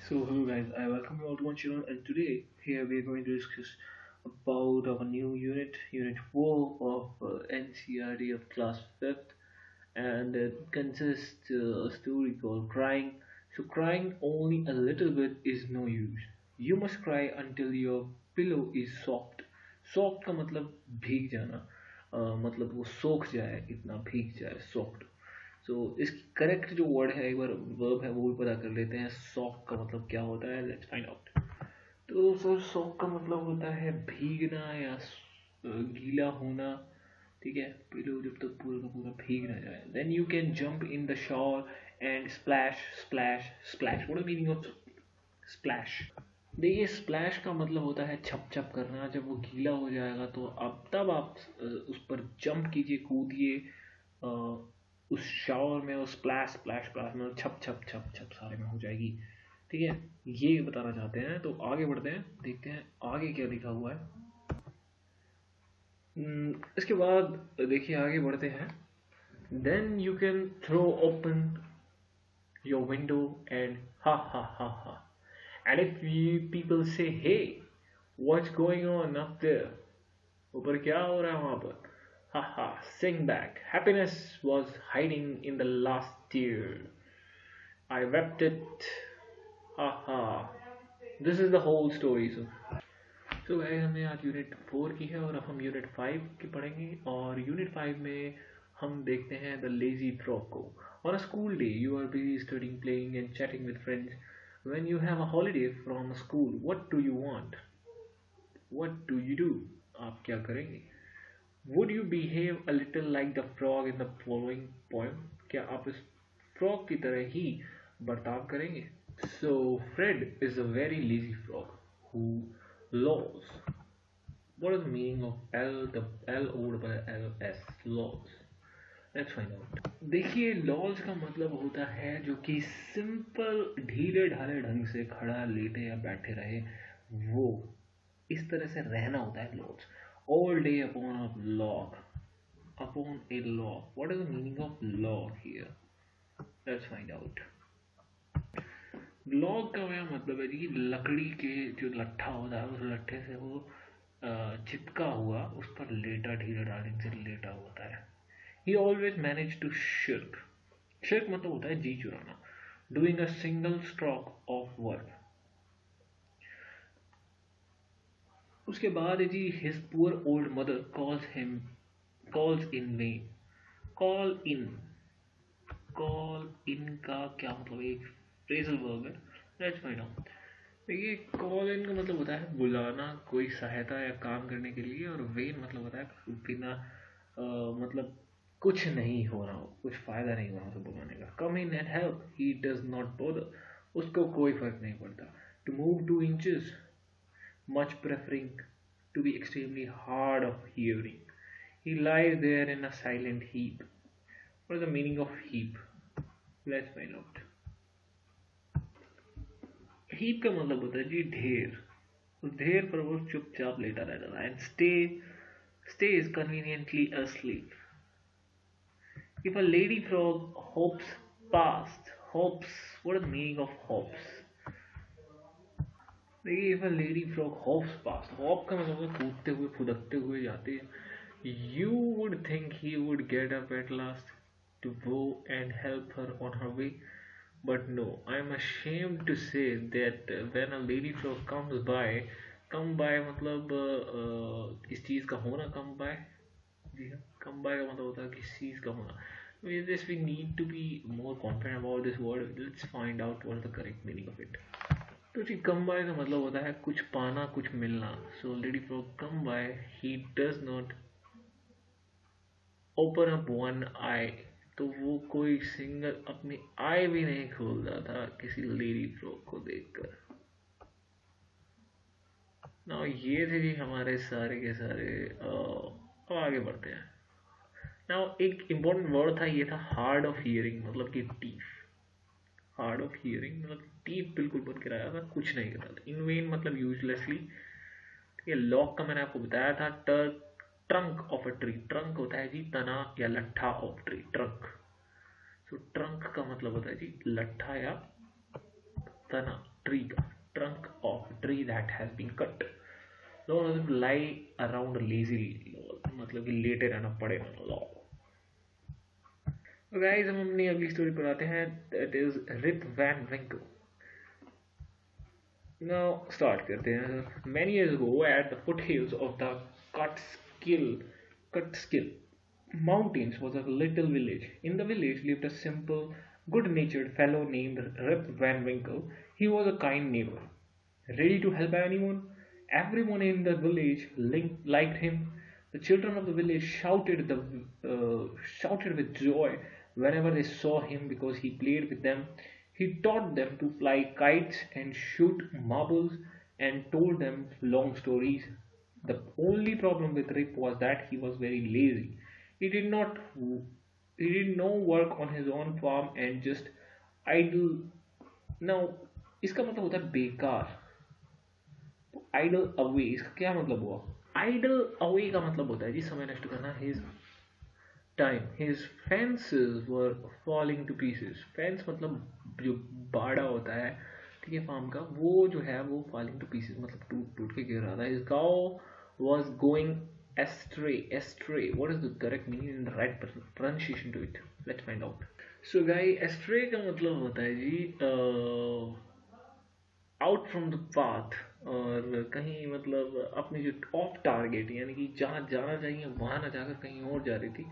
So hello guys, I welcome you all to my channel, and today here we are going to discuss about our new Unit 4 of NCRD of class 5th, and it consists a story called Crying. So crying only a little bit is no use. You must cry until your pillow is soft. Soft का मतलब भीग जाना, मतलब वो सोख जाए, इतना भीग जाए, soft. सो इसकी करेक्ट जो वर्ड है, एक बार वर्ब है वो भी पता कर लेते हैं. सॉक का मतलब क्या होता है, लेट्स फाइंड आउट. तो सर सॉक का मतलब होता है भीगना या गीला होना. ठीक है, पिलो जब तक पूरा का पूरा भीग ना जाए. Then you can jump in the shower and splash splash splash. What is meaning of splash? देखिए, स्प्लैश का मतलब होता है छप छप करना. जब वो गीला हो जाएगा तो अब तब आप उस पर जंप कीजिए, कूदिए उस शावर में. वो स्प्लैश स्प्लैश स्प्लैश में छप छप छप छप सारे में हो जाएगी. ठीक है, ये बताना चाहते हैं. तो आगे बढ़ते हैं, देखते हैं आगे क्या लिखा हुआ है. इसके बाद देखिए आगे बढ़ते हैं. Then you can throw open your window and ha ha ha ha. And if you people say hey what's going on up there, ऊपर क्या हो रहा है वहां पर, haha, sing back. Happiness was hiding in the last tear. I wept it. Haha. This is the whole story. So guys, हमने आज unit 4 की है और अब हम यूनिट 5 की पढ़ेंगे. और यूनिट 5 में हम देखते हैं द लेजी फ्रॉग को. On a school day, you are busy studying, playing, and chatting with friends. When you have a holiday from school, what do you want? What do you do? आप क्या करेंगे? Would you behave a little like the frog in the following poem? क्या आप इस frog की तरह ही बर्ताव करेंगे? So Fred is a very lazy frog who lows. What is the meaning of L? The L over by L S lows. Let's find out. देखिए, laws का मतलब होता है जो कि सिंपल ढीले ढाले ढंग से खड़ा, लेटे या बैठे रहे, वो इस तरह से रहना होता है laws. All day upon a log. Upon a log. What is the meaning of log here? Let's find out. Log का क्या मतलब है जी? लकड़ी के जो लट्ठा होता है, उस लट्ठे से वो चिपका हुआ, उस पर लेटा, ढीले ढाले से लेटा होता है. He always managed to shirk. Shirk मतलब होता है जी चुराना. Doing a single stroke of work. उसके बाद है जी, his poor old mother calls in vain. Call in का क्या मतलब? एक फ्रेजल वर्ब है. Let's find out. देखिए, कॉल इन का मतलब होता है बुलाना कोई सहायता या काम करने के लिए, और वेन मतलब होता है बिना मतलब कुछ नहीं हो रहा हो, कुछ फायदा नहीं हो रहा उसे बुलाने का. Come in and help. He does not bother. उसको कोई फर्क नहीं पड़ता. To move 2 inches. Much preferring to be extremely hard of hearing. He lies there in a silent heap. What is the meaning of heap? Let's find out. Heap का मतलब होता है जी ढेर. उस ढेर पर वो चुपचाप लेटा रहता था. And stay is conveniently asleep. If a lady frog hops past, hops, what is the meaning of hops? देखिए, if a lady frog hops past, hop का मतलब है कूदते हुए, फुदकते हुए जाते हैं. You would think he would get up at last to go and help her on her way. But no, I'm ashamed to say that when a lady frog come by मतलब इस चीज़ का होना, come by. जी हाँ, come by का मतलब होता है किसी चीज़ का होना. With this we need to be more confident about this word. Let's find out what is the correct meaning of it. तो जी, come by का मतलब होता है कुछ पाना, कुछ मिलना. So lady frog come by, he does not open up one eye. तो वो कोई सिंगल अपनी आई भी नहीं खोलता था किसी लेडी फ्रॉग को देखकर. ना ये थे जी हमारे सारे के सारे. अब आगे बढ़ते हैं. ना एक इम्पोर्टेंट वर्ड था, ये था हार्ड ऑफ हियरिंग, मतलब कि टीफ. हार्ड ऑफ हियरिंग मतलब टीफ बिल्कुल बन के रहा था, कुछ नहीं करता था. इन वेन मतलब यूजलेसली. ये लॉक का मैंने आपको बताया था. Trunk of a tree. Trunk होता है जी तना या लट्ठा ऑफ ट्री, ट्रंक. तो ट्रंक का मतलब होता है जी लट्ठा या तना. ट्री का, trunk of tree that has been cut. Don't lie around lazily, मतलब कि लेटे रहना पड़े ना लॉ। गाइस हम अपनी अगली स्टोरी पर आते हैं, that is Rip Van Winkle. Now start करते हैं। Many years ago, at the foothills of the Catskill Mountains was a little village. In the village lived a simple, good-natured fellow named Rip Van Winkle. He was a kind neighbor, ready to help anyone. Everyone in the village liked him. The children of the village shouted with joy whenever they saw him because he played with them. He taught them to fly kites and shoot marbles and told them long stories. The only problem with Rip was that he was very lazy. He did not he did no work on his own farm and just idle. Now इसका मतलब होता है बेकार। तो idol away इसका क्या मतलब हुआ? आइडल अवे का मतलब होता है जी समय नष्ट करना। हिज टाइम, हिज फेंसेस वर फॉलिंग टू पीसेस। फेंस मतलब जो बाड़ा होता है, ठीक है, फार्म का, वो जो है वो फॉलिंग टू पीसेस मतलब टूट टूट के गिर रहा था। His cow was going astray. What is the correct meaning in the right pronunciation to it? Let's find out. So guy, astray का मतलब होता है जी आउट फ्रॉम द पाथ, और कहीं मतलब अपनी जो ऑफ टारगेट, यानी कि जहाँ जाना चाहिए वहाँ ना जाकर कहीं और जा रही थी।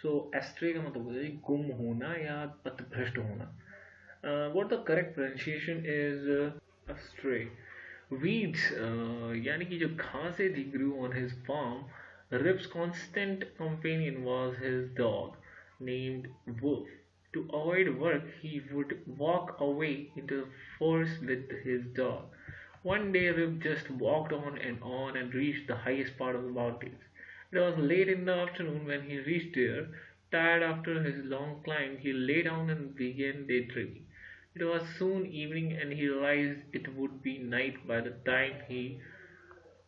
सो एस्ट्रे का मतलब होता है गुम होना या पथभ्रष्ट होना। What the correct pronunciation is astray. Weeds यानी कि जो घासें थी grew on his farm. Rip's constant companion was his dog, named Wolf. To avoid work, he would walk away into the forest with his dog. One day, Rip just walked on and reached the highest part of the mountains. It was late in the afternoon when he reached there. Tired after his long climb, he lay down and began daydreaming. It was soon evening, and he realized it would be night by the time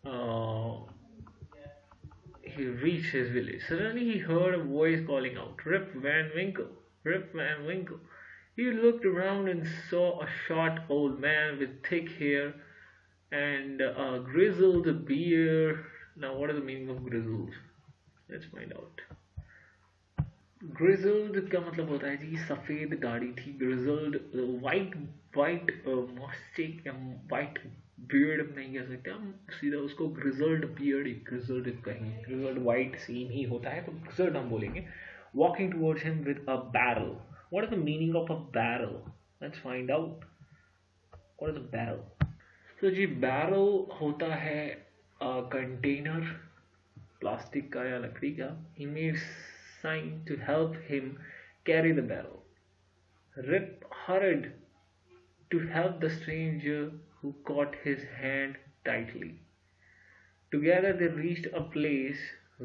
uh, he reached his village. Suddenly he heard a voice calling out, "Rip Van Winkle! Rip Van Winkle!" He looked around and saw a short old man with thick hair and a grizzled beard. Now, what is the meaning of grizzled? Let's find out. Grizzled का मतलब होता है जी सफ़ेद दाढ़ी थी। Grizzled white white मॉस्टिक या white beard नहीं कह सकते हम, सीधा उसको ग्रिजल्ड बियर्ड, ग्रिजल्ड कहीं ग्रिजल्ड वाइट सेम ही होता है तो ग्रिजल्ड हम बोलेंगे। Walking towards him with a barrel. What is the meaning of a barrel? Let's find out. What is a barrel? तो जी बैरल होता है कंटेनर, प्लास्टिक का या लकड़ी का। He made sign to help him carry the barrel. Rip hurried to help the stranger who caught his hand tightly. Together they reached a place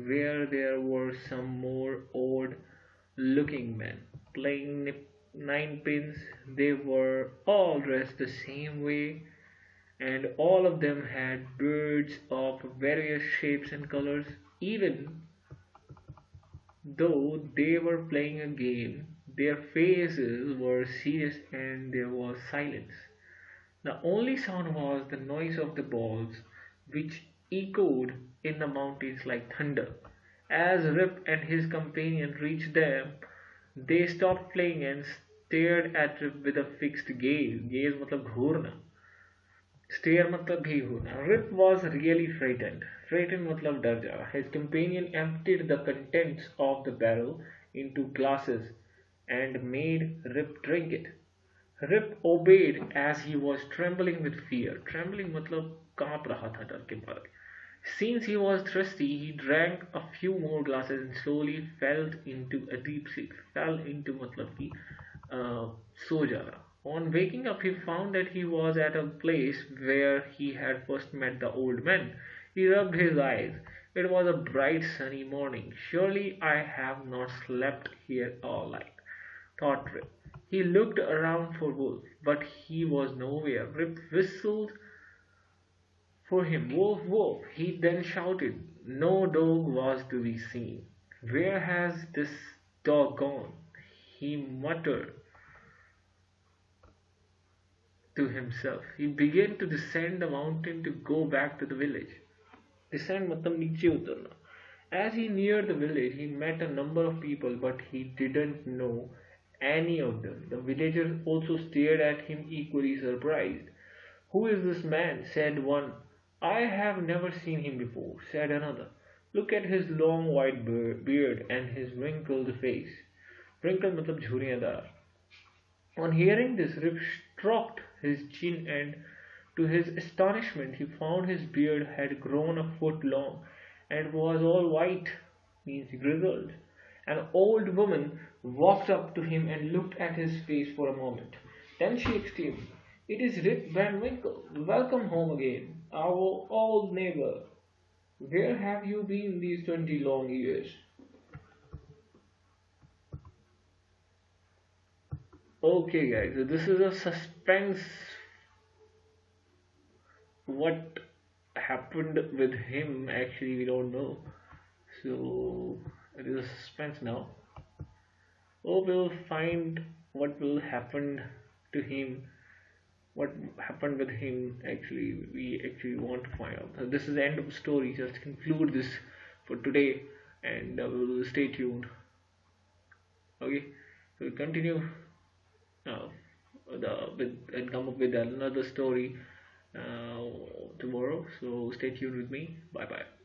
where there were some more odd looking men playing ninepins. They were all dressed the same way, and all of them had beards of various shapes and colors. Even though they were playing a game, their faces were serious and there was silence. The only sound was the noise of the balls, which echoed in the mountains like thunder. As Rip and his companion reached them, they stopped playing and stared at Rip with a fixed gaze. Gaze मतलब घूरना। Stare मतलब भी होना। Rip was really frightened. Frightened मतलब डर जाना। His companion emptied the contents of the barrel into glasses and made Rip drink it. Rip obeyed as he was trembling with fear. Trembling मतलब कांप रहा था डर के मारे। Since he was thirsty, he drank a few more glasses and slowly fell into a deep sleep. Fell into मतलब कि सो जाना। On waking up, he found that he was at a place where he had first met the old man. He rubbed his eyes. It was a bright sunny morning. Surely I have not slept here all night, thought Rip. He looked around for Wolf, but he was nowhere. Rip whistled for him. Wolf, Wolf, he then shouted. No dog was to be seen. Where has this dog gone? He muttered. to himself. He began to descend the mountain to go back to the village. Descend matlab नीचे उतरना. As he neared the village, he met a number of people, but he didn't know any of them. The villagers also stared at him equally surprised. Who is this man? Said one. I have never seen him before, said another. Look at his long white beard and his wrinkled face. Wrinkled matlab झुर्रियाँदार. On hearing this, Rip stroked his chin, and to his astonishment he found his beard had grown a foot long and was all white, means grizzled. An old woman walked up to him and looked at his face for a moment. Then she exclaimed, "It is Rip Van Winkle. Welcome home again, our old neighbor. Where have you been these 20 long years?" Okay, guys, so this is a suspense. What happened with him, actually, we don't know. So, it is a suspense now. Oh, we'll find what will happen to him. What happened with him, actually, we actually want to find out. So this is the end of the story. Just conclude this for today, and we'll stay tuned. Okay, so we'll continue uh, and come up with another story tomorrow. So stay tuned with me. Bye bye.